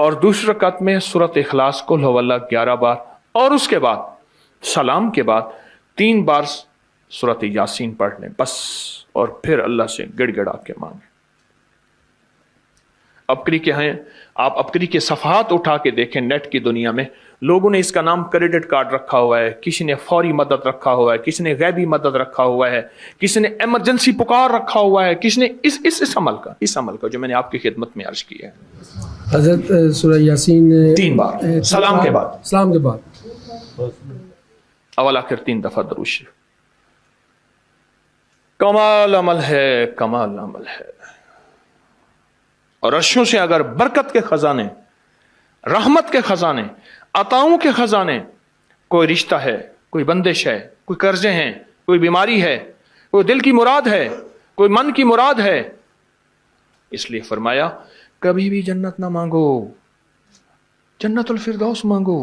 اور دوسری رکعت میں سورۃ اخلاص قل هو اللہ 11 بار، اور اس کے بعد سلام کے بعد 3 بار سورۃ یاسین پڑھ لیں بس، اور پھر اللہ سے گڑ گڑا کے مانگیں۔ ابکری کے ہیں، آپ ابکری کے صفحات اٹھا کے دیکھیں، نیٹ کی دنیا میں لوگوں نے اس کا نام کریڈٹ کارڈ رکھا ہوا ہے، کسی نے فوری مدد رکھا ہوا ہے، کسی نے غیبی مدد رکھا ہوا ہے، کسی نے ایمرجنسی پکار رکھا ہوا ہے، کسی نے اس عمل کا جو میں نے آپ کی خدمت میں عرض کیا ہے۔ حضرت سورہ یاسین 3 بار سلام کے بعد اول آخر 3 دفعہ درود شریف۔ کمال عمل ہے، کمال عمل ہے۔ اور عرشوں سے اگر برکت کے خزانے، رحمت کے خزانے، عطاؤں کے خزانے، کوئی رشتہ ہے، کوئی بندش ہے، کوئی قرضے ہیں، کوئی بیماری ہے، کوئی دل کی مراد ہے، کوئی من کی مراد ہے، اس لیے فرمایا کبھی بھی جنت نہ مانگو، جنت الفردوس مانگو،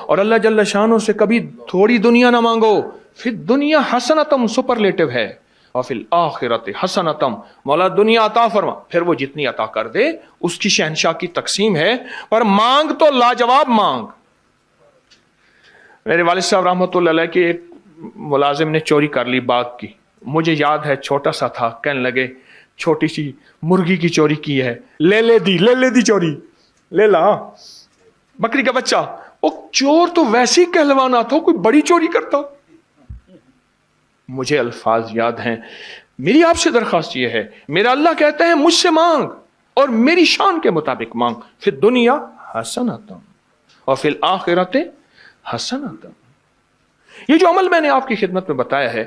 اور اللہ جل شانہ سے کبھی تھوڑی دنیا نہ مانگو۔ پھر دنیا حسنتم سپرلیٹو ہے، اور فی الآخرت حسنتم، مولا دنیا عطا فرما، پھر وہ جتنی عطا کر دے اس کی شہنشاہ کی تقسیم ہے، پر مانگ تو لاجواب مانگ۔ میرے والد صاحب رحمۃ اللہ علیہ کے ایک ملازم نے چوری کر لی باغ کی، مجھے یاد ہے چھوٹا سا تھا، کہنے لگے چھوٹی سی مرغی کی چوری کی ہے، لے دی چوری، لے لا بکری کا بچہ۔ وہ چور تو ویسی کہلوانا تھا، کوئی بڑی چوری کرتا۔ مجھے الفاظ یاد ہیں۔ میری آپ سے درخواست یہ ہے، میرا اللہ کہتا ہے مجھ سے مانگ اور میری شان کے مطابق مانگ، پھر دنیا حسنتم اور فی الآخرت حسنتم۔ یہ جو عمل میں نے آپ کی خدمت میں بتایا ہے،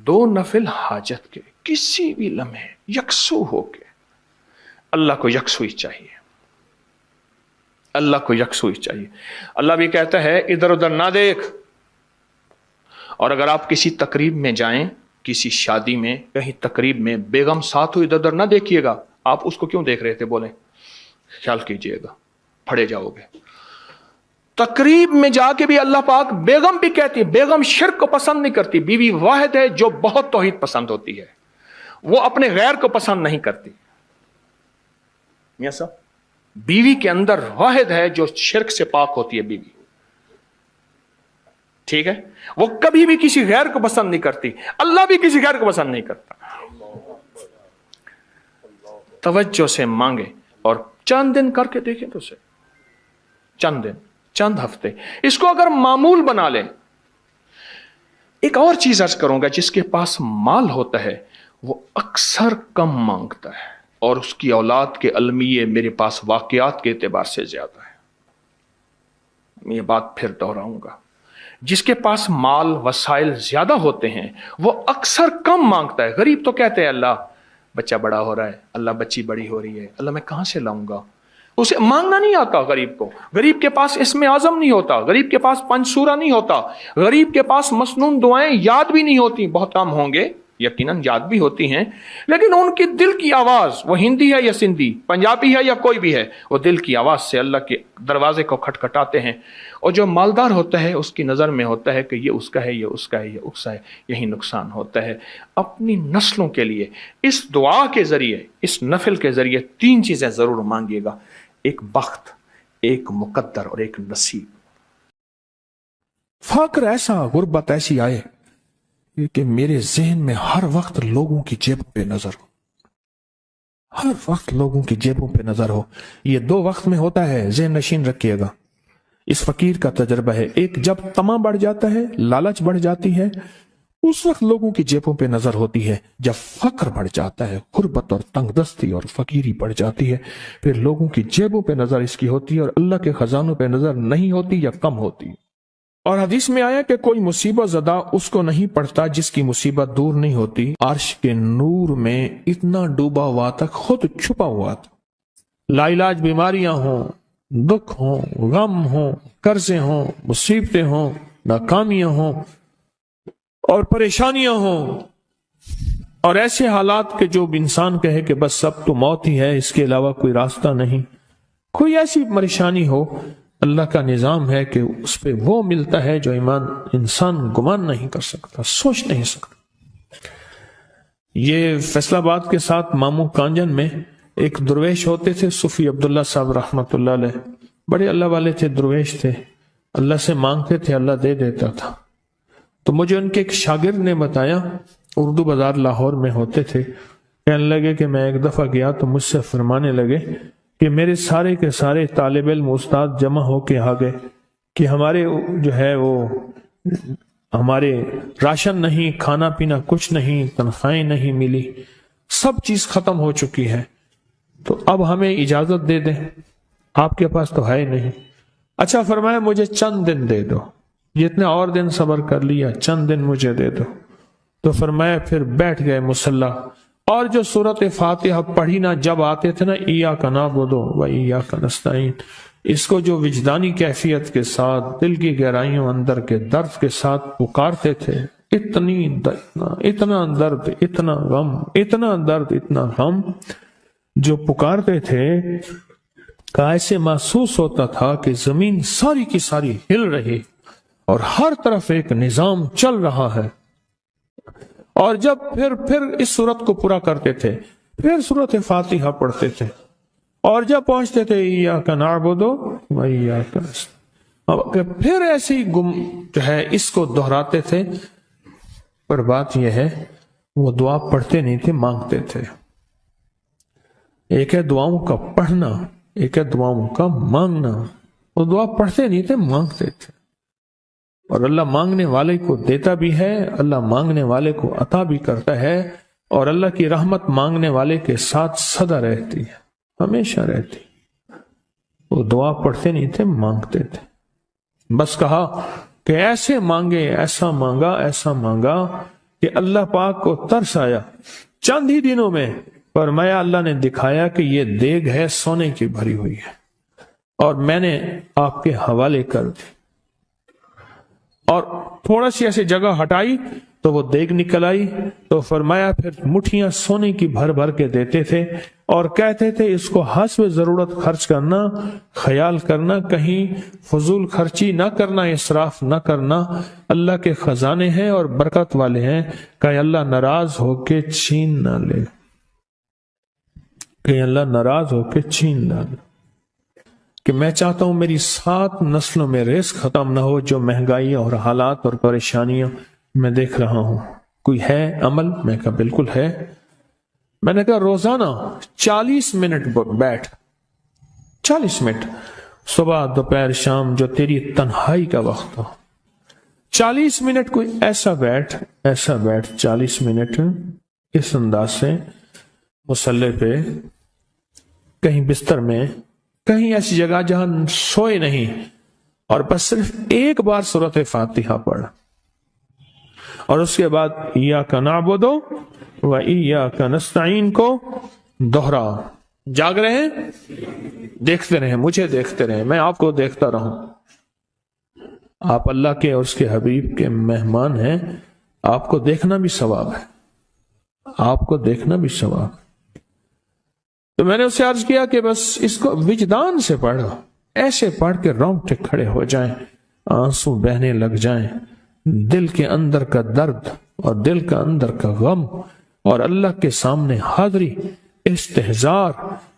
2 نفل حاجت کے کسی بھی لمحے یکسو ہو کے، اللہ کو یکسوئی چاہیے، اللہ کو یکسوئی چاہیے۔ اللہ بھی کہتا ہے ادھر ادھر نہ دیکھ، اور اگر آپ کسی تقریب میں جائیں، کسی شادی میں، کہیں تقریب میں بیگم ساتھ ہو، ادھر ادھر نہ دیکھیے گا۔ آپ اس کو کیوں دیکھ رہے تھے بولیں؟ خیال کیجئے گا، پھڑے جاؤ گے۔ تقریب میں جا کے بھی اللہ پاک بیگم بھی کہتی ہے، بیگم شرک کو پسند نہیں کرتی، بیوی واحد ہے جو بہت توحید پسند ہوتی ہے، وہ اپنے غیر کو پسند نہیں کرتی۔ میاں صاحب، بیوی کے اندر واحد ہے جو شرک سے پاک ہوتی ہے بیوی، ٹھیک ہے؟ وہ کبھی بھی کسی غیر کو پسند نہیں کرتی، اللہ بھی کسی غیر کو پسند نہیں کرتا۔ توجہ سے مانگے اور چند دن کر کے دیکھیں تو اسے، چند دن، چند ہفتے اس کو اگر معمول بنا لیں۔ ایک اور چیز عرض کروں گا، جس کے پاس مال ہوتا ہے وہ اکثر کم مانگتا ہے، اور اس کی اولاد کے المیے میرے پاس واقعات کے اعتبار سے زیادہ ہے۔ میں یہ بات پھر دہراؤں گا، جس کے پاس مال وسائل زیادہ ہوتے ہیں وہ اکثر کم مانگتا ہے۔ غریب تو کہتے ہیں اللہ بچہ بڑا ہو رہا ہے، اللہ بچی بڑی ہو رہی ہے، اللہ میں کہاں سے لاؤں گا؟ اسے مانگنا نہیں آتا غریب کو۔ غریب کے پاس اسم اعظم نہیں ہوتا، غریب کے پاس پنج سورہ نہیں ہوتا، غریب کے پاس مسنون دعائیں یاد بھی نہیں ہوتی، بہت کم ہوں گے، یقیناً یاد بھی ہوتی ہیں، لیکن ان کی دل کی آواز، وہ ہندی ہے یا سندھی، پنجابی ہے یا کوئی بھی ہے، وہ دل کی آواز سے اللہ کے دروازے کو کھٹکھٹاتے ہیں۔ اور جو مالدار ہوتا ہے اس کی نظر میں ہوتا ہے کہ یہ اس کا ہے، یہ اس کا ہے، یہ اس کا ہے، یہی نقصان ہوتا ہے۔ اپنی نسلوں کے لیے اس دعا کے ذریعے، اس نفل کے ذریعے 3 چیزیں ضرور مانگیے گا، ایک بخت، ایک مقدر اور ایک نصیب۔ فقر ایسا، غربت ایسی آئے کہ میرے ذہن میں ہر وقت لوگوں کی جیبوں پہ نظر ہو، ہر وقت لوگوں کی جیبوں پہ نظر ہو۔ یہ 2 وقت میں ہوتا ہے، ذہن نشین رکھیے گا۔ اس فقیر کا تجربہ ہے، ایک جب طمع بڑھ جاتا ہے، لالچ بڑھ جاتی ہے، اس وقت لوگوں کی جیبوں پہ نظر ہوتی ہے۔ جب فقر بڑھ جاتا ہے، غربت اور تنگ دستی اور فقیری بڑھ جاتی ہے، پھر لوگوں کی جیبوں پہ نظر اس کی ہوتی ہے اور اللہ کے خزانوں پہ نظر نہیں ہوتی یا کم ہوتی۔ اور حدیث میں آیا کہ کوئی مصیبت زدہ اس کو نہیں پڑتا جس کی مصیبت دور نہیں ہوتی۔ عرش کے نور میں اتنا ڈوبا ہوا تھا، خود چھپا ہوا تھا۔ لا علاج بیماریاں ہوں، دکھ ہوں، غم ہوں، قرضے ہوں، مصیبتیں ہوں، ناکامیاں ہوں اور پریشانیاں ہوں، اور ایسے حالات کہ جو انسان کہے کہ بس سب تو موت ہی ہے، اس کے علاوہ کوئی راستہ نہیں۔ کوئی ایسی پریشانی ہو، اللہ کا نظام ہے کہ اس پہ وہ ملتا ہے جو انسان گمان نہیں کر سکتا، سوچ نہیں سکتا۔ یہ فیصل آباد کے ساتھ ماموں کانجن میں ایک درویش ہوتے تھے صوفی عبداللہ صاحب رحمۃ اللہ علیہ، بڑے اللہ والے تھے، درویش تھے، اللہ سے مانگتے تھے، اللہ دے دیتا تھا۔ تو مجھے ان کے ایک شاگرد نے بتایا، اردو بازار لاہور میں ہوتے تھے، کہنے لگے کہ میں ایک دفعہ گیا تو مجھ سے فرمانے لگے کہ میرے سارے کے سارے طالب علم استاد جمع ہو کے آ گئے کہ ہمارے جو ہے وہ ہمارے راشن نہیں، کھانا پینا کچھ نہیں، تنخواہیں نہیں ملی، سب چیز ختم ہو چکی ہے، تو اب ہمیں اجازت دے دیں، آپ کے پاس تو ہے نہیں۔ اچھا فرمایا مجھے چند دن دے دو، جتنے اور دن صبر کر لیا، چند دن مجھے دے دو۔ تو فرمایا پھر بیٹھ گئے مصلی، اور جو سورۃ فاتحہ پڑھی نا جب آتے تھے نا، ایاک نعبد و ایاک نستعین، اس کو جو وجدانی کیفیت کے ساتھ دل کی گہرائیوں اندر کے درد کے ساتھ پکارتے تھے، اتنا درد، اتنا غم، اتنا درد، اتنا غم جو پکارتے تھے کہ ایسے محسوس ہوتا تھا کہ زمین ساری کی ساری ہل رہی اور ہر طرف ایک نظام چل رہا ہے۔ اور جب پھر اس صورت کو پورا کرتے تھے، پھر سورۃ فاتحہ پڑھتے تھے، اور جب پہنچتے تھے ایاک نعبد و ایاک نستعین، پھر ایسے ہی جو ہے اس کو دہراتے تھے۔ پر بات یہ ہے وہ دعا پڑھتے نہیں تھے، مانگتے تھے۔ ایک ہے دعاؤں کا پڑھنا، ایک ہے دعاؤں کا مانگنا۔ وہ دعا پڑھتے نہیں تھے، مانگتے تھے، اور اللہ مانگنے والے کو دیتا بھی ہے، اللہ مانگنے والے کو عطا بھی کرتا ہے، اور اللہ کی رحمت مانگنے والے کے ساتھ سدا رہتی ہے، ہمیشہ رہتی۔ وہ دعا پڑھتے نہیں تھے، مانگتے تھے۔ بس کہا کہ ایسے مانگے، ایسا مانگا، ایسا مانگا کہ اللہ پاک کو ترس آیا۔ چند ہی دنوں میں فرمایا اللہ نے دکھایا کہ یہ دیگ ہے سونے کی بھری ہوئی ہے، اور میں نے آپ کے حوالے کر دی، اور تھوڑا سی ایسی جگہ ہٹائی تو وہ دیگ نکل آئی۔ تو فرمایا پھر مٹھیاں سونے کی بھر بھر کے دیتے تھے، اور کہتے تھے اس کو حسب ضرورت خرچ کرنا، خیال کرنا، کہیں فضول خرچی نہ کرنا، اسراف نہ کرنا، اللہ کے خزانے ہیں اور برکت والے ہیں، کہ اللہ ناراض ہو کے چھین نہ لے، کہ اللہ ناراض ہو کے چھین نہ لے۔ کہ میں چاہتا ہوں میری 7 نسلوں میں رزق ختم نہ ہو، جو مہنگائی اور حالات اور پریشانیاں میں دیکھ رہا ہوں۔ کوئی ہے عمل؟ میں کہا بالکل ہے۔ میں نے کہا روزانہ 40 منٹ بیٹھ، 40 منٹ صبح دوپہر شام، جو تیری تنہائی کا وقت ہو، 40 منٹ کوئی ایسا بیٹھ 40 منٹ اس انداز سے مصلی پہ، کہیں بستر میں، کہیں ایسی جگہ جہاں سوئے نہیں، اور بس صرف ایک بار سورۃ فاتحہ پڑھ، اور اس کے بعد ایاک نعبد و ایاک نستعین کو دوہرا۔ جاگ رہے ہیں؟ دیکھتے رہیں، مجھے دیکھتے رہیں، میں آپ کو دیکھتا رہوں۔ آپ اللہ کے اور اس کے حبیب کے مہمان ہیں، آپ کو دیکھنا بھی ثواب ہے، آپ کو دیکھنا بھی ثواب ہے۔ تو میں نے اسے عرض کیا کہ بس اس کو وجدان سے پڑھو، ایسے پڑھ کے رونگٹے کھڑے ہو جائیں، آنسو بہنے لگ جائیں، دل کے اندر کا درد اور دل کا اندر کا غم، اور اللہ کے سامنے حاضری، استحضار،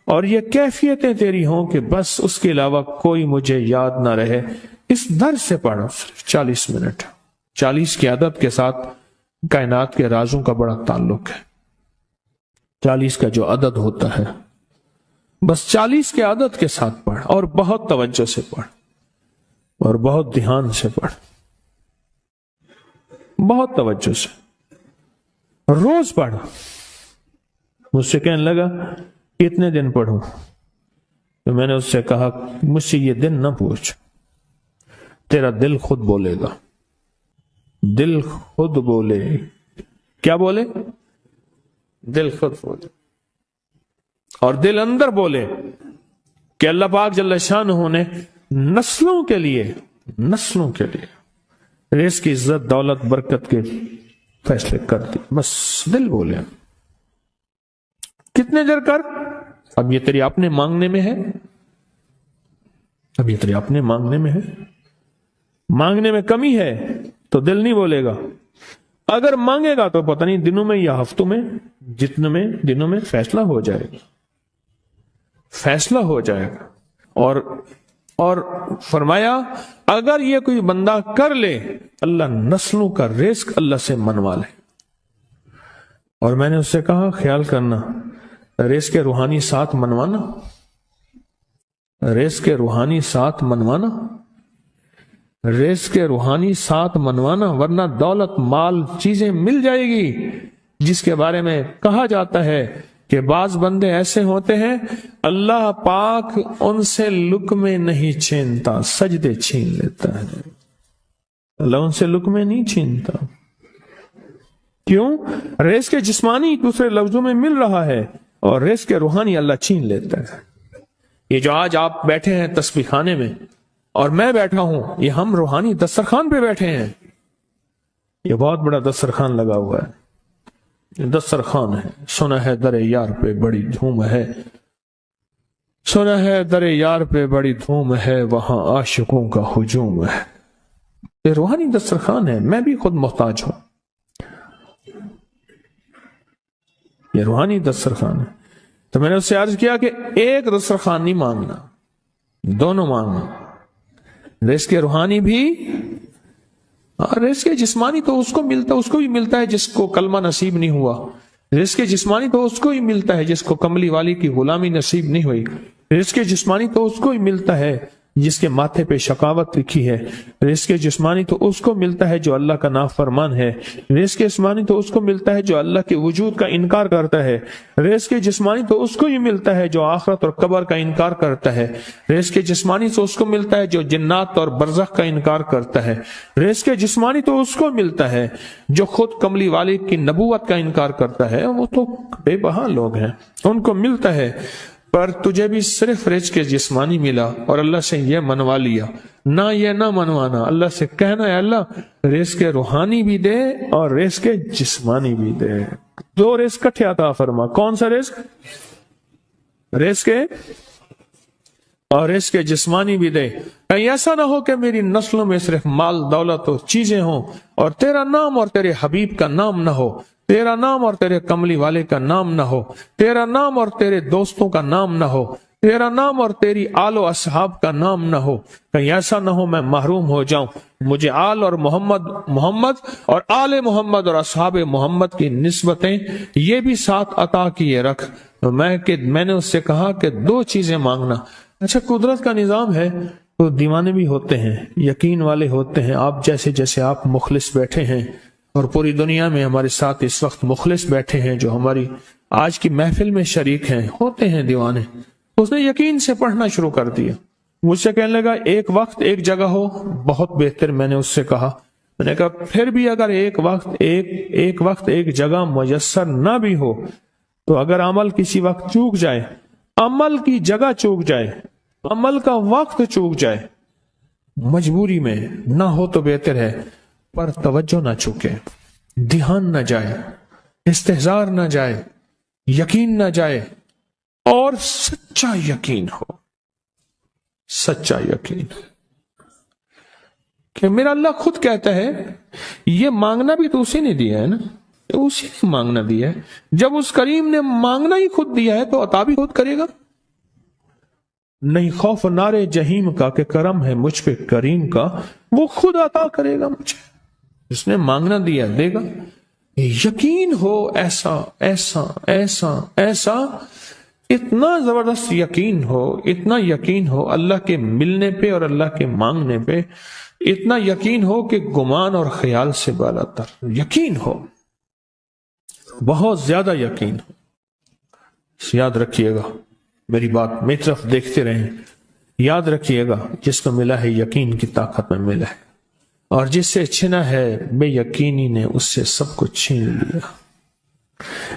اور یہ کیفیتیں تیری ہوں کہ بس اس کے علاوہ کوئی مجھے یاد نہ رہے۔ اس درد سے پڑھو صرف 40 منٹ۔ 40 کی عدد کے ساتھ کائنات کے رازوں کا بڑا تعلق ہے۔ 40 کا جو عدد ہوتا ہے، بس 40 کے عدد کے ساتھ پڑھ، اور بہت توجہ سے پڑھ، اور بہت دھیان سے پڑھ، بہت توجہ سے، روز پڑھ۔ مجھ سے کہنے لگا کتنے دن پڑھوں؟ تو میں نے اس سے کہا مجھ سے یہ دن نہ پوچھ، تیرا دل خود بولے گا، دل خود بولے۔ کیا بولے؟ دل خود بولے، اور دل اندر بولے کہ اللہ پاک جل شانہ نے نسلوں کے لیے رزق کی عزت، دولت، برکت کے فیصلے کر دی۔ بس دل بولے۔ کتنے دیر کر؟ اب یہ تیری اپنے مانگنے میں ہے، اب یہ تیری اپنے مانگنے میں ہے۔ مانگنے میں کمی ہے تو دل نہیں بولے گا، اگر مانگے گا تو پتہ نہیں دنوں میں یا ہفتوں میں، جتنے میں دنوں میں فیصلہ ہو جائے گا۔ فیصلہ ہو جائے گا۔ اور فرمایا اگر یہ کوئی بندہ کر لے، اللہ نسلوں کا رزق اللہ سے منوا لے۔ اور میں نے اس سے کہا خیال کرنا، رزق روحانی ساتھ منوانا، رزق روحانی ساتھ منوانا، رزق روحانی ساتھ منوانا، ورنہ دولت مال چیزیں مل جائے گی جس کے بارے میں کہا جاتا ہے کہ بعض بندے ایسے ہوتے ہیں اللہ پاک ان سے لقمے نہیں چھینتا، سجدے چھین لیتا ہے۔ اللہ ان سے لقمے نہیں چھینتا، کیوں؟ رزق جسمانی دوسرے لفظوں میں مل رہا ہے، اور رزق روحانی اللہ چھین لیتا ہے۔ یہ جو آج آپ بیٹھے ہیں تسبیح خانے میں اور میں بیٹھا ہوں، یہ ہم روحانی دسترخوان پہ بیٹھے ہیں۔ یہ بہت بڑا دسترخوان لگا ہوا ہے، یہ دسترخوان ہے۔ سنا ہے در یار پہ بڑی دھوم ہے، سنا ہے در یار پہ بڑی دھوم ہے، وہاں عاشقوں کا ہجوم ہے۔ یہ روحانی دسترخوان ہے، میں بھی خود محتاج ہوں۔ یہ روحانی دسترخوان ہے۔ تو میں نے اس سے عرض کیا کہ ایک دسترخوان نہیں مانگنا، دونوں مانگنا، رزق روحانی بھی اور رزق جسمانی تو اس کو بھی ملتا ہے جس کو کلمہ نصیب نہیں ہوا، رزق جسمانی تو اس کو ہی ملتا ہے جس کو کملی والی کی غلامی نصیب نہیں ہوئی، رزق جسمانی تو اس کو ہی ملتا ہے جس کے ماتھے پہ شقاوت لکھی ہے، رزق جسمانی تو اس کو ملتا ہے جو اللہ کا نافرمان ہے، رزق جسمانی تو اس کو ملتا ہے جو اللہ کے وجود کا انکار کرتا ہے، رزق جسمانی تو اس کو ہی ملتا ہے جو آخرت اور قبر کا انکار کرتا ہے، رزق جسمانی تو اس کو ملتا ہے جو جنات اور برزخ کا انکار کرتا ہے، رزق جسمانی تو اس کو ملتا ہے جو خود کملی والے کی نبوت کا انکار کرتا ہے۔ وہ تو بے بہا لوگ ہیں، ان کو ملتا ہے، پر تجھے بھی صرف رزق جسمانی ملا اور اللہ سے یہ منوا لیا، نہ یہ نہ منوانا، اللہ سے کہنا ہے اللہ رزق روحانی بھی دے اور رزق جسمانی بھی دے، دو رزق کٹھے عطا فرما۔ کون سا رزق؟ رزق اور رزق جسمانی بھی دے۔ کہیں ایسا نہ ہو کہ میری نسلوں میں صرف مال دولت و چیزیں ہوں اور تیرا نام اور تیرے حبیب کا نام نہ ہو، تیرا نام اور تیرے کملی والے کا نام نہ ہو، تیرا نام اور تیرے دوستوں کا نام نہ ہو، تیرا نام اور تیری آل و اصحاب کا نام نہ ہو۔ کہیں ایسا نہ ہو میں محروم ہو جاؤں، مجھے آل اور محمد اور آل محمد اور اصحاب محمد کی نسبتیں یہ بھی ساتھ عطا کیے رکھ۔ میں نے اس سے کہا کہ دو چیزیں مانگنا۔ اچھا، قدرت کا نظام ہے تو دیوانے بھی ہوتے ہیں، یقین والے ہوتے ہیں، آپ جیسے آپ مخلص بیٹھے ہیں، اور پوری دنیا میں ہمارے ساتھ اس وقت مخلص بیٹھے ہیں جو ہماری آج کی محفل میں شریک ہیں، ہوتے ہیں دیوانے۔ اس نے یقین سے پڑھنا شروع کر دیا، مجھ سے کہنے لگا ایک وقت ایک جگہ ہو بہت بہتر۔ میں نے اس سے کہا، میں نے کہا پھر بھی اگر ایک وقت ایک جگہ میسر نہ بھی ہو تو اگر عمل کسی وقت چوک جائے، عمل کی جگہ چوک جائے، عمل کا وقت چوک جائے، مجبوری میں نہ ہو تو بہتر ہے، پر توجہ نہ چوکے، دھیان نہ جائے، استحضار نہ جائے، یقین نہ جائے، اور سچا یقین ہو، سچا یقین کہ میرا اللہ خود کہتا ہے یہ مانگنا بھی تو اسی نے دیا ہے نا، اسی نے مانگنا دیا ہے۔ جب اس کریم نے مانگنا ہی خود دیا ہے تو عطا بھی خود کرے گا۔ نہیں خوف نارے جہیم کا کہ کرم ہے مجھ پہ کریم کا، وہ خود عطا کرے گا مجھے، اس نے مانگنا دیا دے گا۔ یقین ہو ایسا ایسا ایسا ایسا، اتنا زبردست یقین ہو، اتنا یقین ہو اللہ کے ملنے پہ اور اللہ کے مانگنے پہ، اتنا یقین ہو کہ گمان اور خیال سے بالا تر یقین ہو، بہت زیادہ یقین ہو۔ یاد رکھیے گا میری بات، میری طرف دیکھتے رہیں، یاد رکھیے گا جس کو ملا ہے یقین کی طاقت میں ملا ہے، اور جس سے چھنا ہے بے یقینی نے اس سے سب کچھ چھین لیا،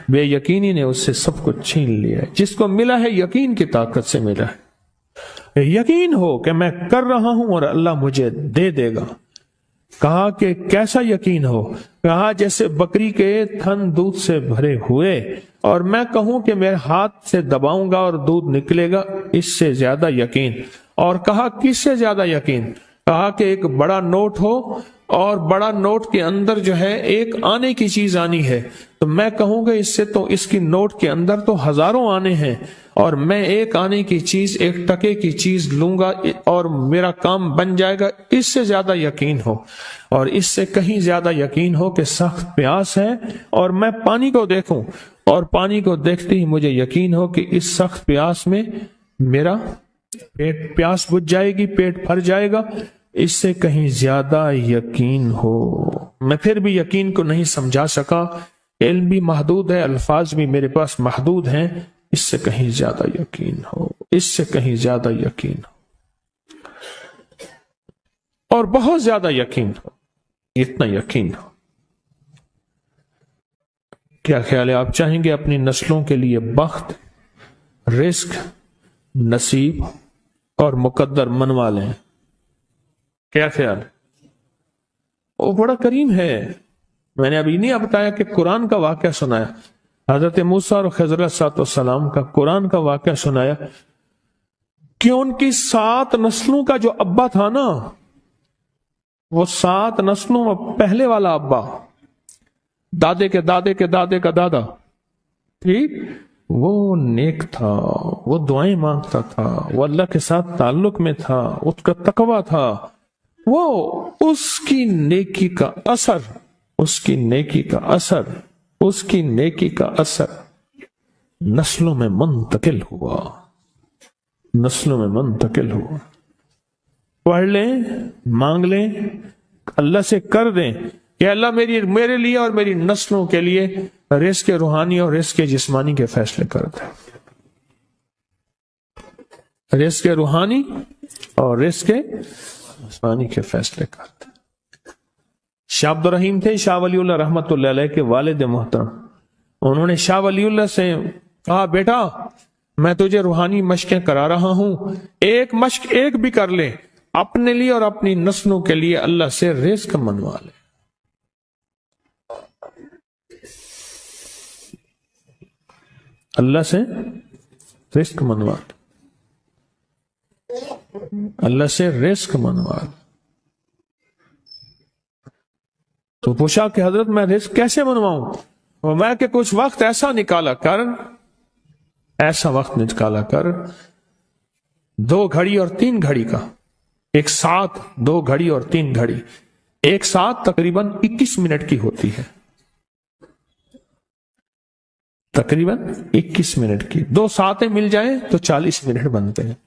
بے یقینی نے اس سے سب کچھ چھین لیا۔ جس کو ملا ہے یقین کی طاقت سے ملا ہے، یقین ہو کہ میں کر رہا ہوں اور اللہ مجھے دے دے گا۔ کہا کہ کیسا یقین ہو؟ کہا جیسے بکری کے تھن دودھ سے بھرے ہوئے اور میں کہوں کہ میرے ہاتھ سے دباؤں گا اور دودھ نکلے گا، اس سے زیادہ یقین۔ اور کہا کس سے زیادہ یقین؟ کہا کہ ایک بڑا نوٹ ہو اور بڑا نوٹ کے اندر جو ہے ایک آنے کی چیز آنی ہے، تو میں کہوں گا اس سے تو اس کی نوٹ کے اندر تو ہزاروں آنے ہیں، اور میں ایک آنے کی چیز، ایک ٹکے کی چیز لوں گا اور میرا کام بن جائے گا، اس سے زیادہ یقین ہو، اور اس سے کہیں زیادہ یقین ہو کہ سخت پیاس ہے اور میں پانی کو دیکھوں، اور پانی کو دیکھتے ہی مجھے یقین ہو کہ اس سخت پیاس میں میرا پیاس بجھ جائے گی، پیٹ بھر جائے گا، اس سے کہیں زیادہ یقین ہو۔ میں پھر بھی یقین کو نہیں سمجھا سکا، علم بھی محدود ہے، الفاظ بھی میرے پاس محدود ہیں، اس سے کہیں زیادہ یقین ہو، اس سے کہیں زیادہ یقین ہو، اور بہت زیادہ یقین ہو، اتنا یقین ہو۔ کیا خیال ہے؟ آپ چاہیں گے اپنی نسلوں کے لیے بخت، رزق، نصیب اور مقدر منوا لیں؟ کیا خیال ہے؟ وہ بڑا کریم ہے۔ میں نے ابھی نہیں بتایا کہ قرآن کا واقعہ سنایا، حضرت موسیٰ اور خضر علیہ السلام کا قرآن کا واقعہ سنایا کہ ان کی 7 نسلوں کا جو ابا تھا نا، وہ 7 نسلوں میں پہلے والا ابا، دادے کے دادے کے دادے کا دادا، ٹھیک، وہ نیک تھا، وہ دعائیں مانگتا تھا، وہ اللہ کے ساتھ تعلق میں تھا، اس کا تقوی تھا، وہ اس کی نیکی کا اثر، اس کی نیکی کا اثر، اس کی نیکی کا اثر نسلوں میں منتقل ہوا، نسلوں میں منتقل ہوا۔ پڑھ لیں، مانگ لیں، اللہ سے کر دیں کہ اللہ میرے لیے اور میری نسلوں کے لیے رزق روحانی اور رزق جسمانی کے فیصلے کر دیں، رزق روحانی اور رزق جسمانی کے فیصلے کر دیں۔ شاہ عبد الرحیم تھے شاہ ولی اللہ رحمت اللہ علیہ کے والد محترم، انہوں نے شاہ ولی اللہ سے کہا، بیٹا میں تجھے روحانی مشقیں کرا رہا ہوں، ایک مشق ایک بھی کر لے، اپنے لیے اور اپنی نسلوں کے لیے اللہ سے رزق منوا لے۔ اللہ سے رزق منوا لے، اللہ سے رزق منوا لے۔ تو پوچھا کہ حضرت میں رزق کیسے منواؤں؟ اور میں کہ کچھ وقت ایسا نکالا کر، ایسا وقت نکالا کر 2 گھڑی اور 3 گھڑی کا، ایک ساتھ 2 گھڑی اور 3 گھڑی، ایک ساتھ تقریباً 21 منٹ کی ہوتی ہے، تقریباً 21 منٹ کی، 2 ساتیں مل جائیں تو 40 منٹ بنتے ہیں،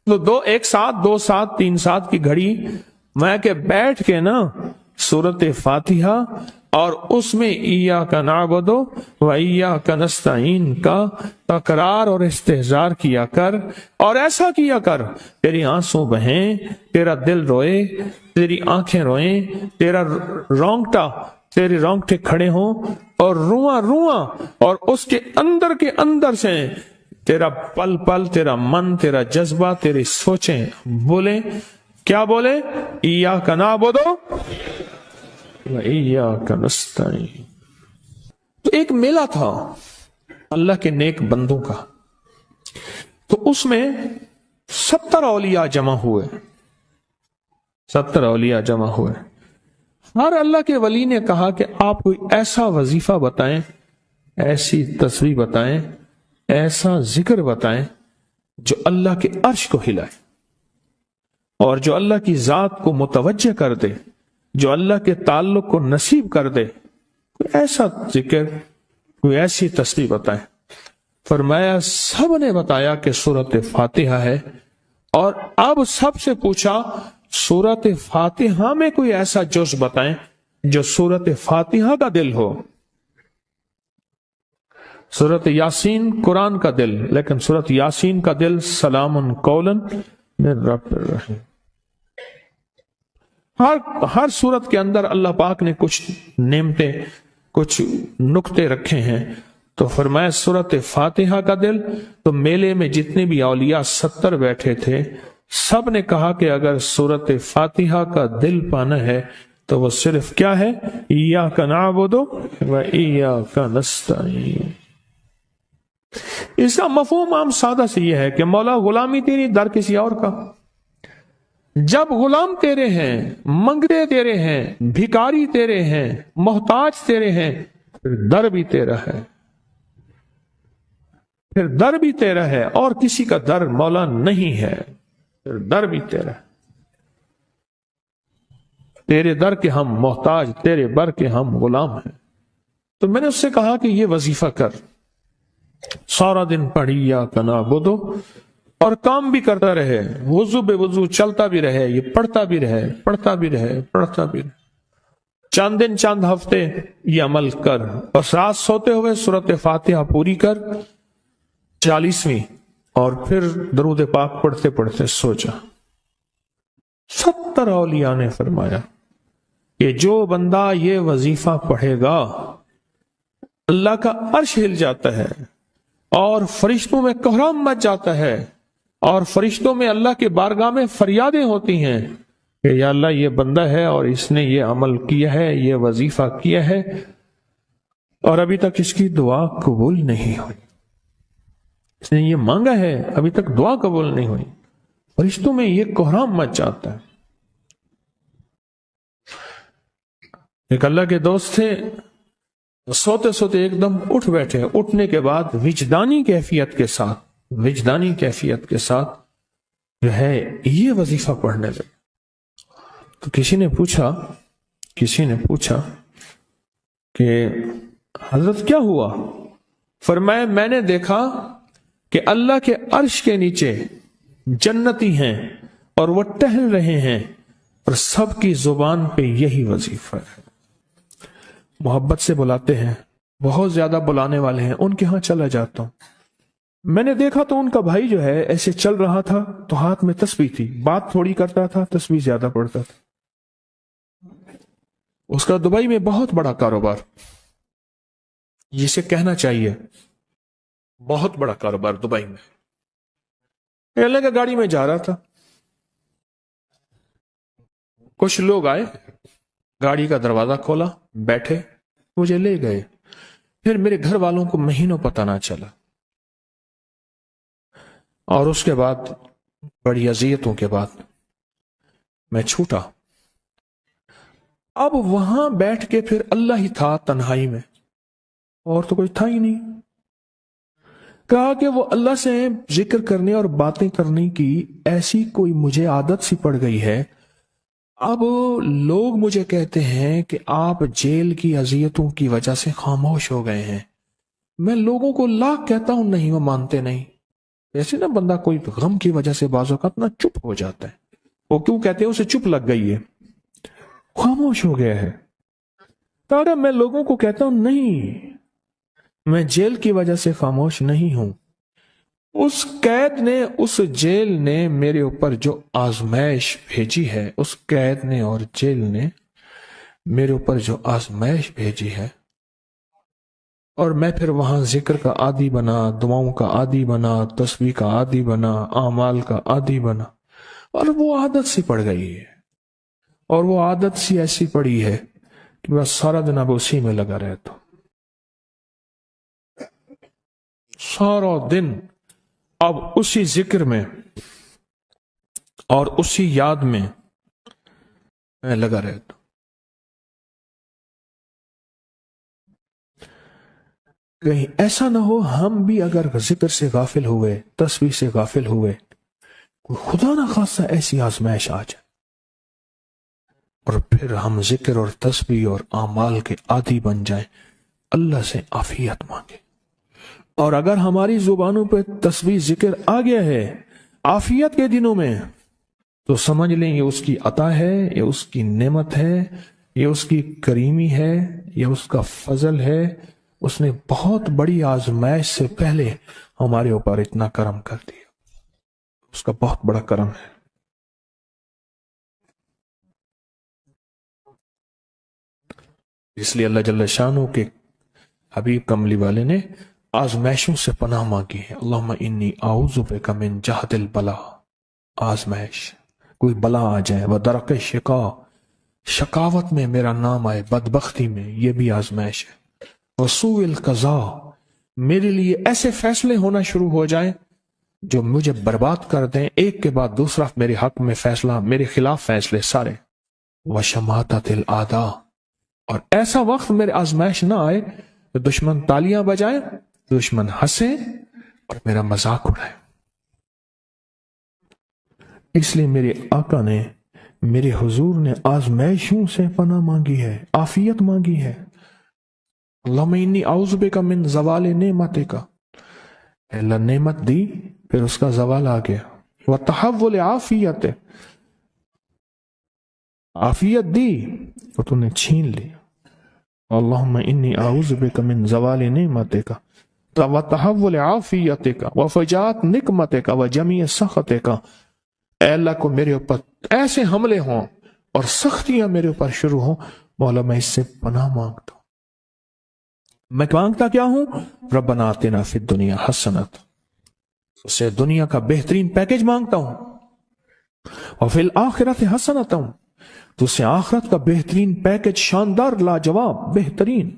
تو ایک ساتھ 2 ساتھ 3 ساتھ کی گھڑی میں کہ بیٹھ کے نا سورت فاتحہ اور اس میں ایاک نعبد و ایاک نستعین کا تکرار اور استحضار کیا کر، اور ایسا کیا کر تیری آنسوں بہیں، تیرا دل روئے، تیری آنکھیں روئیں، تیرا تیرے رونگٹے کھڑے ہوں اور رواں رواں، اور اس کے اندر سے تیرا پل پل، تیرا من، تیرا جذبہ، تیری سوچیں بولیں، کیا بولے؟ ایاک نعبد و ایاک نستعین۔ تو ایک میلہ تھا اللہ کے نیک بندوں کا، تو اس میں 70 اولیاء جمع ہوئے، 70 اولیاء جمع ہوئے۔ ہر اللہ کے ولی نے کہا کہ آپ کوئی ایسا وظیفہ بتائیں، ایسی تسبیح بتائیں، ایسا ذکر بتائیں جو اللہ کے عرش کو ہلائے اور جو اللہ کی ذات کو متوجہ کر دے، جو اللہ کے تعلق کو نصیب کر دے، کوئی ایسا ذکر، کوئی ایسی تسبیح بتائیں۔ فرمایا سب نے بتایا کہ سورت فاتحہ ہے، اور اب سب سے پوچھا سورت فاتحہ میں کوئی ایسا جز بتائیں جو سورت فاتحہ کا دل ہو۔ سورت یاسین قرآن کا دل، لیکن سورت یاسین کا دل سلام قولا من رب الرحیم۔ ہر سورت کے اندر اللہ پاک نے کچھ نعمتیں، کچھ نقطے رکھے ہیں، تو فرمایا سورت فاتحہ کا دل، تو میلے میں جتنے بھی اولیاء 70 بیٹھے تھے، سب نے کہا کہ اگر سورت فاتحہ کا دل پانا ہے تو وہ صرف کیا ہے؟ ایاک نعبد و ایاک نستعین۔ اس کا مفہوم عام سادہ سے یہ ہے کہ مولا غلامی تیری در کسی اور کا، جب غلام تیرے ہیں، منگتے تیرے ہیں، بھکاری تیرے ہیں، محتاج تیرے ہیں، پھر در بھی تیرا ہے، پھر در بھی تیرا ہے، اور کسی کا در مولا نہیں ہے، پھر در بھی تیرا ہے۔ تیرے در کے ہم محتاج، تیرے بر کے ہم غلام ہیں۔ تو میں نے اس سے کہا کہ یہ وظیفہ کر، سارا دن پڑھی یا کنا بدو، اور کام بھی کرتا رہے، وضو بے وضو چلتا بھی رہے، یہ پڑھتا بھی رہے، پڑھتا بھی رہے، پڑھتا بھی رہے، چند دن چند ہفتے یہ عمل کر، اور رات سوتے ہوئے سورۃ فاتحہ پوری کر 40ویں، اور پھر درود پاک پڑھتے پڑھتے سو جا۔ 70 اولیاء نے فرمایا کہ جو بندہ یہ وظیفہ پڑھے گا اللہ کا عرش ہل جاتا ہے، اور فرشتوں میں کوہرام مچ جاتا ہے، اور فرشتوں میں اللہ کے بارگاہ میں فریادیں ہوتی ہیں کہ یا اللہ یہ بندہ ہے اور اس نے یہ عمل کیا ہے، یہ وظیفہ کیا ہے، اور ابھی تک اس کی دعا قبول نہیں ہوئی، اس نے یہ مانگا ہے ابھی تک دعا قبول نہیں ہوئی، فرشتوں میں یہ کوہرام مچ جاتا ہے۔ ایک اللہ کے دوست تھے، سوتے سوتے ایک دم اٹھ بیٹھے، اٹھنے کے بعد وجدانی کیفیت کے ساتھ جو ہے یہ وظیفہ پڑھنے لگے۔ تو کسی نے پوچھا کہ حضرت کیا ہوا؟ فرمایا میں نے دیکھا کہ اللہ کے عرش کے نیچے جنتی ہیں اور وہ ٹہل رہے ہیں، اور سب کی زبان پہ یہی وظیفہ ہے۔ محبت سے بلاتے ہیں، بہت زیادہ بلانے والے ہیں، ان کے ہاں چلا جاتا ہوں، میں نے دیکھا تو ان کا بھائی جو ہے ایسے چل رہا تھا تو ہاتھ میں تسبیح تھی، بات تھوڑی کرتا تھا، تسبیح زیادہ پڑھتا تھا۔ اس کا دبئی میں بہت بڑا کاروبار، جسے کہنا چاہیے بہت بڑا کاروبار دبئی میں۔ اللہ کا گاڑی میں جا رہا تھا، کچھ لوگ آئے، گاڑی کا دروازہ کھولا، بیٹھے، مجھے لے گئے، پھر میرے گھر والوں کو مہینوں پتہ نہ چلا، اور اس کے بعد بڑی اذیتوں کے بعد میں چھوٹا۔ اب وہاں بیٹھ کے پھر اللہ ہی تھا تنہائی میں، اور تو کوئی تھا ہی نہیں۔ کہا کہ وہ اللہ سے ذکر کرنے اور باتیں کرنے کی ایسی کوئی مجھے عادت سی پڑ گئی ہے، اب لوگ مجھے کہتے ہیں کہ آپ جیل کی اذیتوں کی وجہ سے خاموش ہو گئے ہیں، میں لوگوں کو لاکھ کہتا ہوں، نہیں وہ مانتے نہیں۔ ایسے نا بندہ کوئی غم کی وجہ سے بعض اوقات نہ چپ ہو جاتا ہے، وہ کیوں کہتے ہیں؟ اسے چپ لگ گئی ہے، خاموش ہو گیا ہے۔ تارا میں لوگوں کو کہتا ہوں نہیں، میں جیل کی وجہ سے خاموش نہیں ہوں، اس قید نے، اس جیل نے میرے اوپر جو آزمائش بھیجی ہے، اس قید نے اور جیل نے میرے اوپر جو آزمائش بھیجی ہے، اور میں پھر وہاں ذکر کا عادی بنا، دعاؤں کا عادی بنا، تسبیح کا عادی بنا، اعمال کا عادی بنا، اور وہ عادت سی پڑ گئی ہے، اور وہ عادت سی ایسی پڑی ہے کہ بس سارا دن اب اسی میں لگا رہتا ہوں، سارا دن اب اسی ذکر میں اور اسی یاد میں لگا رہتا ہوں۔ کہیں ایسا نہ ہو ہم بھی اگر ذکر سے غافل ہوئے، تسبیح سے غافل ہوئے، کوئی خدا نہ خاصہ ایسی آزمائش آ جائے، اور پھر ہم ذکر اور تسبیح اور اعمال کے عادی بن جائیں، اللہ سے عافیت مانگے۔ اور اگر ہماری زبانوں پہ تسبیح ذکر آ گیا ہے عافیت کے دنوں میں، تو سمجھ لیں یہ اس کی عطا ہے، یہ اس کی نعمت ہے، یہ اس کی کریمی ہے، یہ اس کا فضل ہے، اس نے بہت بڑی آزمائش سے پہلے ہمارے اوپر اتنا کرم کر دیا، اس کا بہت بڑا کرم ہے۔ اس لیے اللہ جل شانہ کے حبیب کملی والے نے آزمائشوں سے پناہ مانگی ہے، اللہم انی اعوذ بک من جہد البلاء، آزمائش، کوئی بلا آ جائے، ودرک شقا، شقاوت میں میرا نام آئے، بدبختی میں، یہ بھی آزمائش ہے، وسوء القضاء، میرے لیے ایسے فیصلے ہونا شروع ہو جائیں جو مجھے برباد کر دیں، ایک کے بعد دوسرا میرے حق میں فیصلہ، میرے خلاف فیصلے سارے، وشماتت الاعداء، اور ایسا وقت میرے آزمائش نہ آئے کہ دشمن تالیاں بجائے، دشمن ہنسے اور میرا مذاق اڑائے۔ اس لیے میرے آقا نے، میرے حضور نے آزمائشوں سے پناہ مانگی ہے، عافیت مانگی ہے۔ اللہم انی اعوذ بک من زوال نعمتک، اللہ نعمت دی پھر اس کا زوال آ گیا، وتحول عافیت، عافیت دی تو تو نے چھین لی، اللہم انی اعوذ بک من زوال نعمتک وتحول عافیتک وفجاءت نقمتک وجمیع سخطک، اے اللہ کو میرے اوپر ایسے حملے ہوں اور سختیاں میرے اوپر شروع ہوں، مولا میں اس سے پناہ مانگتا ہوں۔ میں مانگتا کیا ہوں؟ ربنا آتنا فی الدنیا حسنت، اسے دنیا کا بہترین پیکج مانگتا ہوں، اور فی الآخرت حسنت، تو اسے آخرت کا بہترین پیکج، شاندار، لاجواب، بہترین۔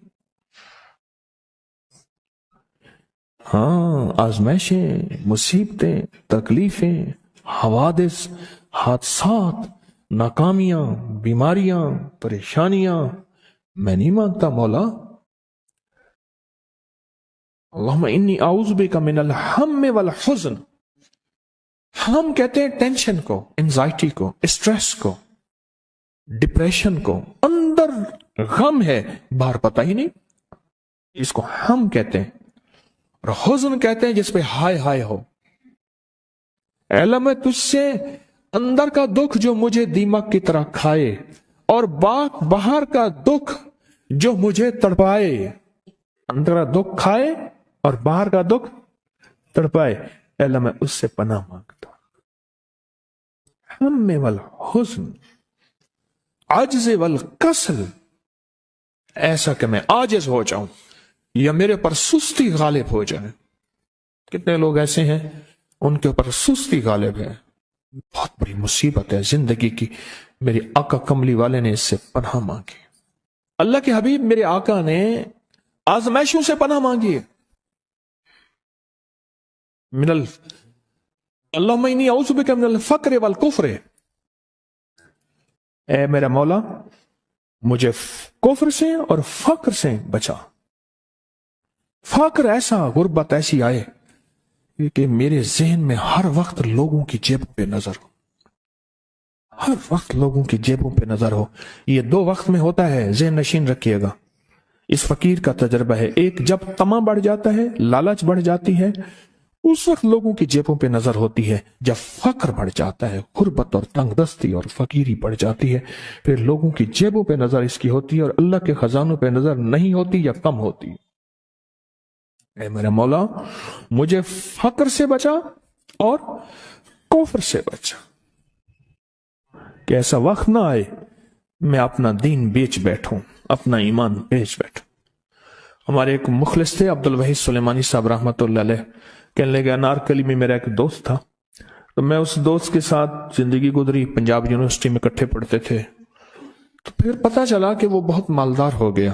ہاں، آزمائشیں، مصیبتیں، تکلیفیں، حوادث، حادثات، ناکامیاں، بیماریاں، پریشانیاں میں نہیں مانگتا مولا۔ اللہم انی اعوذ بک من الہم والحزن، ہم کہتے ہیں ٹینشن کو، انزائٹی کو، اسٹریس کو، ڈپریشن کو، اندر غم ہے باہر پتہ ہی نہیں، اس کو ہم کہتے ہیں، اور حزن کہتے ہیں جس پہ ہائے ہائے ہو۔ اے اللہ میں تجھ سے اندر کا دکھ جو مجھے دیمک کی طرح کھائے، اور باہر کا دکھ جو مجھے تڑپائے، اندر کا دکھ کھائے اور باہر کا دکھ تڑپائے، اے اللہ میں اس سے پناہ مانگتا ہوں۔ ہم والحزن، عجز والکسل، ایسا کہ میں عاجز ہو جاؤں یا میرے پر سستی غالب ہو جائے۔ کتنے لوگ ایسے ہیں ان کے اوپر سستی غالب ہے، بہت بڑی مصیبت ہے زندگی کی۔ میرے آقا کملی والے نے اس سے پناہ مانگی، اللہ کے حبیب میرے آقا نے آزمائشوں سے پناہ مانگی ہے۔ اللہم انی اعوذ بک من الفقر والکفر، اے میرا مولا مجھے کفر سے اور فقر سے بچا۔ فقر ایسا، غربت ایسی آئے کہ میرے ذہن میں ہر وقت لوگوں کی جیبوں پہ نظر ہو، ہر وقت لوگوں کی جیبوں پہ نظر ہو۔ یہ دو وقت میں ہوتا ہے، ذہن نشین رکھیے گا، اس فقیر کا تجربہ ہے۔ ایک جب طمع بڑھ جاتا ہے، لالچ بڑھ جاتی ہے، اس وقت لوگوں کی جیبوں پہ نظر ہوتی ہے۔ جب فقر بڑھ جاتا ہے، غربت اور تنگ دستی اور فقیری بڑھ جاتی ہے، پھر لوگوں کی جیبوں پہ نظر اس کی ہوتی ہے اور اللہ کے خزانوں پہ نظر نہیں ہوتی یا کم ہوتی۔ اے میرا مولا مجھے فقر سے بچا اور کفر سے بچا، کہ ایسا وقت نہ آئے میں اپنا دین بیچ بیٹھوں، اپنا ایمان بیچ بیٹھوں۔ ہمارے ایک مخلص تھے عبدالوحید سلیمانی صاحب رحمۃ اللہ علیہ، کہنے لگے انارکلی میں میرا ایک دوست تھا، تو میں اس دوست کے ساتھ زندگی گزری، پنجاب یونیورسٹی میں اکٹھے پڑھتے تھے، تو پھر پتہ چلا کہ وہ بہت مالدار ہو گیا۔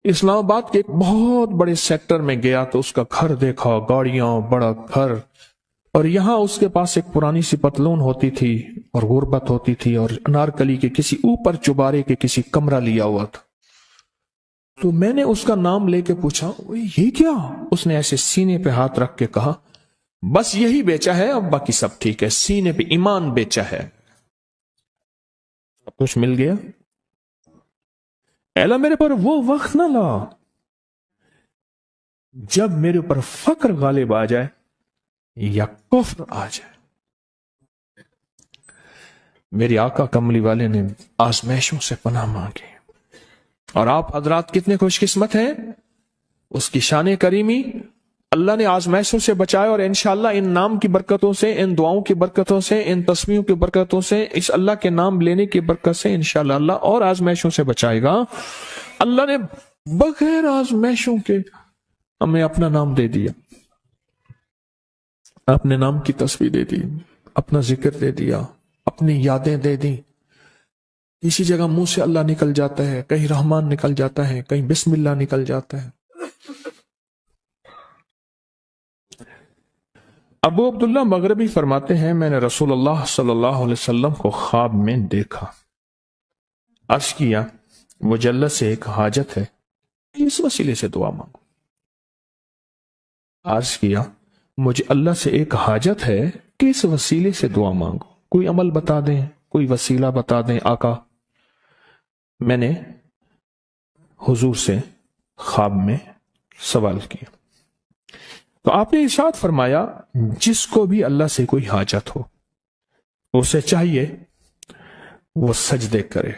اسلام آباد کے ایک بہت بڑے سیکٹر میں گیا تو اس کا گھر دیکھا، گاڑیاں، بڑا گھر، اور یہاں اس کے پاس ایک پرانی سی پتلون ہوتی تھی اور غربت ہوتی تھی، اور انارکلی کے کسی اوپر چبارے کے کسی کمرہ لیا ہوا تھا۔ تو میں نے اس کا نام لے کے پوچھا یہ کیا؟ اس نے ایسے سینے پہ ہاتھ رکھ کے کہا بس یہی بیچا ہے، اب باقی سب ٹھیک ہے، سینے پہ ایمان بیچا ہے، سب کچھ مل گیا۔ اللہ میرے پر وہ وقت نہ لا جب میرے اوپر فقر غالب آ جائے یا کفر آ جائے۔ میرے آقا کملی والے نے آزمائشوں سے پناہ مانگی، اور آپ حضرات کتنے خوش قسمت ہیں، اس کی شان کریمی اللہ نے آزمائشوں سے بچائے، اور انشاءاللہ ان نام کی برکتوں سے، ان دعاؤں کی برکتوں سے، ان تسبیحوں کی برکتوں سے، اس اللہ کے نام لینے کی برکت سے انشاءاللہ اللہ اور آزمائشوں سے بچائے گا۔ اللہ نے بغیر آزمائشوں کے ہمیں اپنا نام دے دیا، اپنے نام کی تسبیح دے دی، اپنا ذکر دے دیا، اپنی یادیں دے دی۔ کسی جگہ منہ سے اللہ نکل جاتا ہے، کہیں رحمان نکل جاتا ہے، کہیں بسم اللہ نکل جاتا ہے۔ ابو عبداللہ مغربی فرماتے ہیں میں نے رسول اللہ صلی اللہ علیہ وسلم کو خواب میں دیکھا، عرض کیا مجھے اللہ سے ایک حاجت ہے، اس وسیلے سے دعا مانگو۔ عرض کیا مجھے اللہ سے ایک حاجت ہے کہ اس وسیلے سے دعا مانگو، کوئی عمل بتا دیں، کوئی وسیلہ بتا دیں آقا۔ میں نے حضور سے خواب میں سوال کیا تو آپ نے ارشاد فرمایا جس کو بھی اللہ سے کوئی حاجت ہو اسے چاہیے وہ سجدے کرے،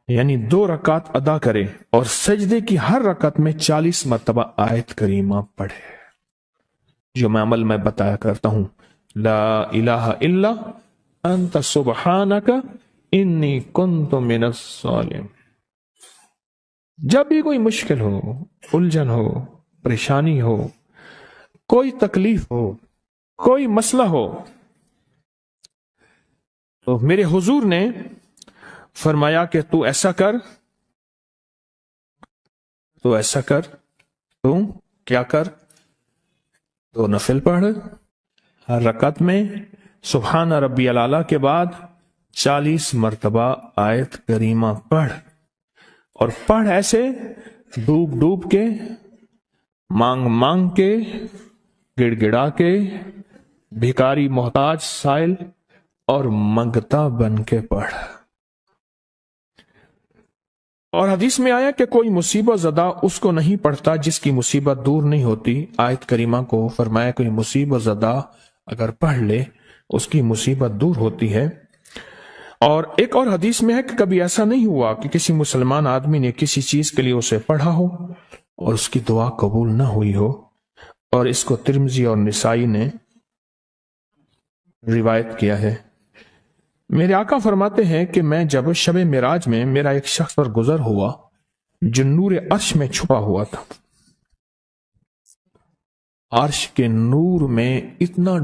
یعنی 2 رکعت ادا کرے اور سجدے کی ہر رکعت میں 40 مرتبہ آیت کریمہ پڑھے، جو میں عمل میں بتایا کرتا ہوں، لا الہ الا انت سبحانک انی کنت من الظالمین۔ جب بھی کوئی مشکل ہو، الجھن ہو، پریشانی ہو، کوئی تکلیف ہو، کوئی مسئلہ ہو، تو میرے حضور نے فرمایا کہ تو ایسا کر، تو ایسا کر، تو کیا کر، تو نفل پڑھ، ہر رکعت میں سبحان ربی الاعلیٰ کے بعد 40 مرتبہ آیت کریمہ پڑھ، اور پڑھ ایسے ڈوب ڈوب کے، مانگ مانگ کے، گڑ گڑا کے، بھکاری محتاج سائل اور منگتا بن کے پڑھ۔ اور حدیث میں آیا کہ کوئی مصیبت زدہ اس کو نہیں پڑھتا جس کی مصیبت دور نہیں ہوتی۔ آیت کریمہ کو فرمایا کوئی مصیبت زدہ اگر پڑھ لے اس کی مصیبت دور ہوتی ہے۔ اور ایک اور حدیث میں ہے کہ کبھی ایسا نہیں ہوا کہ کسی مسلمان آدمی نے کسی چیز کے لیے اسے پڑھا ہو اور اس کی دعا قبول نہ ہوئی ہو، اور اس کو ترمذی اور نسائی نے روایت کیا ہے۔ میرے آقا فرماتے ہیں کہ میں جب شب معراج میں میرا ایک شخص پر گزر ہوا جو نور عرش میں چھپا ہوا تھا، عرش کے نور میں اتنا